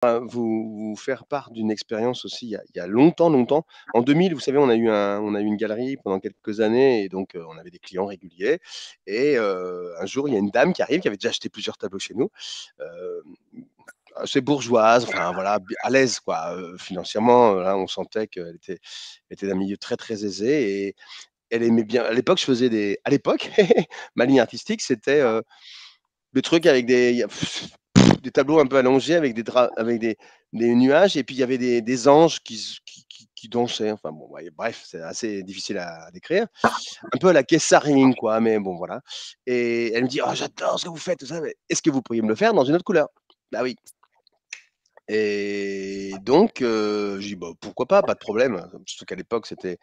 Vous faire part d'une expérience aussi il y a longtemps, longtemps. En 2000, vous savez, on a eu une galerie pendant quelques années et donc on avait des clients réguliers et un jour, il y a une dame qui arrive, qui avait déjà acheté plusieurs tableaux chez nous, heu, assez bourgeoise, enfin voilà, à l'aise quoi, financièrement, là, on sentait qu'elle était d'un milieu très, très aisé et elle aimait bien à l'époque, à l'époque, ma ligne artistique, c'était, des trucs avec des tableaux un peu allongés avec des nuages et puis il y avait des anges qui dansaient. Enfin bon, ouais, bref, c'est assez difficile à décrire. Un peu à la Kessarine, quoi, mais bon, voilà. Et elle me dit: «Oh, j'adore ce que vous faites, tout ça, mais est-ce que vous pourriez me le faire dans une autre couleur?» Bah oui. Et donc, j'ai dit: «Bah, pourquoi pas, pas de problème». Surtout qu'à l'époque, c'était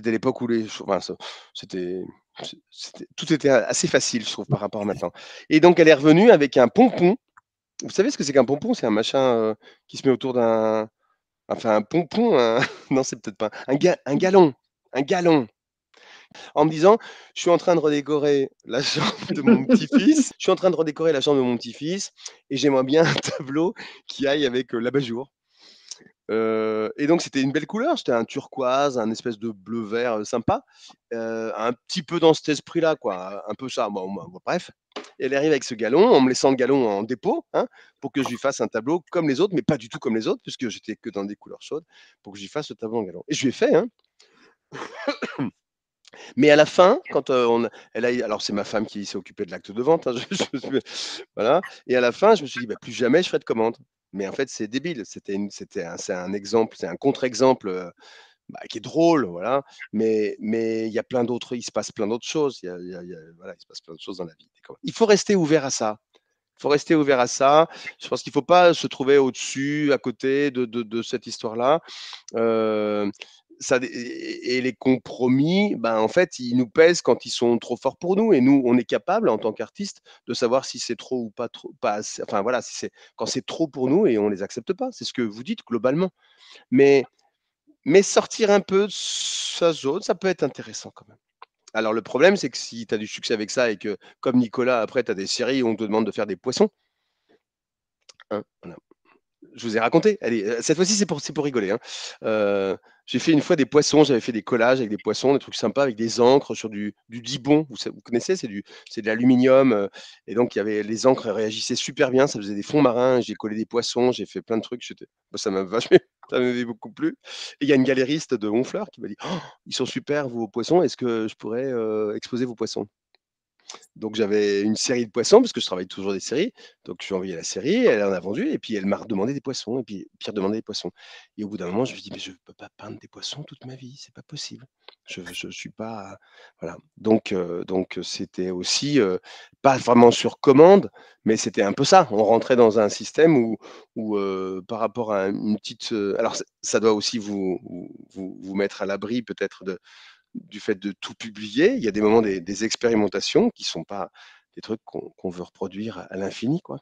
l'époque où les cho enfin, c'était c'était tout était assez facile, je trouve, par rapport à maintenant. Et donc elle est revenue avec un pompon. Vous savez ce que c'est qu'un pompon? C'est un machin, qui se met autour un pompon, non, c'est peut-être pas un galon, un galon, en me disant: «Je suis en train de redécorer la chambre de mon petit-fils, je suis en train de redécorer la chambre de mon petit-fils et j'aimerais bien un tableau qui aille avec, l'abat-jour». Et donc c'était une belle couleur, c'était un turquoise, un espèce de bleu-vert, sympa, un petit peu dans cet esprit-là, quoi, un peu ça. Bon, bref. Et elle arrive avec ce galon, en me laissant le galon en dépôt, hein, pour que je lui fasse un tableau comme les autres, mais pas du tout comme les autres, puisque j'étais que dans des couleurs chaudes, pour que je lui fasse le tableau en galon. Et je lui ai fait, hein. Mais à la fin, quand, on elle a alors c'est ma femme qui s'est occupée de l'acte de vente, hein, voilà. Et à la fin, je me suis dit: «Bah, plus jamais je ferai de commande». Mais en fait, c'est débile, c'est un exemple, c'est un contre-exemple, bah, qui est drôle, voilà. Mais il se passe plein d'autres choses. Voilà, il se passe plein d'autres choses dans la vie. Il faut rester ouvert à ça. Il faut rester ouvert à ça. Je pense qu'il ne faut pas se trouver au-dessus, à côté de cette histoire-là. Heu, ça et les compromis, ben, en fait, ils nous pèsent quand ils sont trop forts pour nous et nous, on est capable, en tant qu'artiste, de savoir si c'est trop ou pas trop, pas assez, enfin voilà, si c'est quand c'est trop pour nous et on les accepte pas. C'est ce que vous dites globalement. Mais sortir un peu de sa zone, ça peut être intéressant quand même. Alors le problème, c'est que si tu as du succès avec ça et que, comme Nicolas, après tu as des séries où on te demande de faire des poissons, hein, voilà. Je vous ai raconté, allez, cette fois-ci c'est pour rigoler, hein. Heu, j'ai fait une fois des poissons, j'avais fait des collages avec des poissons, des trucs sympas avec des encres sur du Dibond. Vous connaissez? C'est de l'aluminium, et donc il y avait les encres réagissaient super bien, ça faisait des fonds marins. J'ai collé des poissons, j'ai fait plein de trucs, ça m'a vachement ça m'avait beaucoup plu. Et il y a une galériste de Honfleur qui m'a dit: «Oh, ils sont super vos poissons, est-ce que je pourrais, exposer vos poissons?» Donc j'avais une série de poissons, parce que je travaille toujours des séries. Donc je lui ai envoyé la série, elle en a vendu et puis elle m'a redemandé des poissons et puis Pierre demandait des poissons. Et au bout d'un moment, je me suis dit: «Mais je ne peux pas peindre des poissons toute ma vie, c'est pas possible. Je suis pas» voilà. Donc c'était aussi, pas vraiment sur commande, mais c'était un peu ça. On rentrait dans un système où par rapport à une petite, alors ça doit aussi vous mettre à l'abri peut-être du fait de tout publier. Il y a des moments, des expérimentations qui sont pas des trucs qu'on veut reproduire à l'infini, quoi.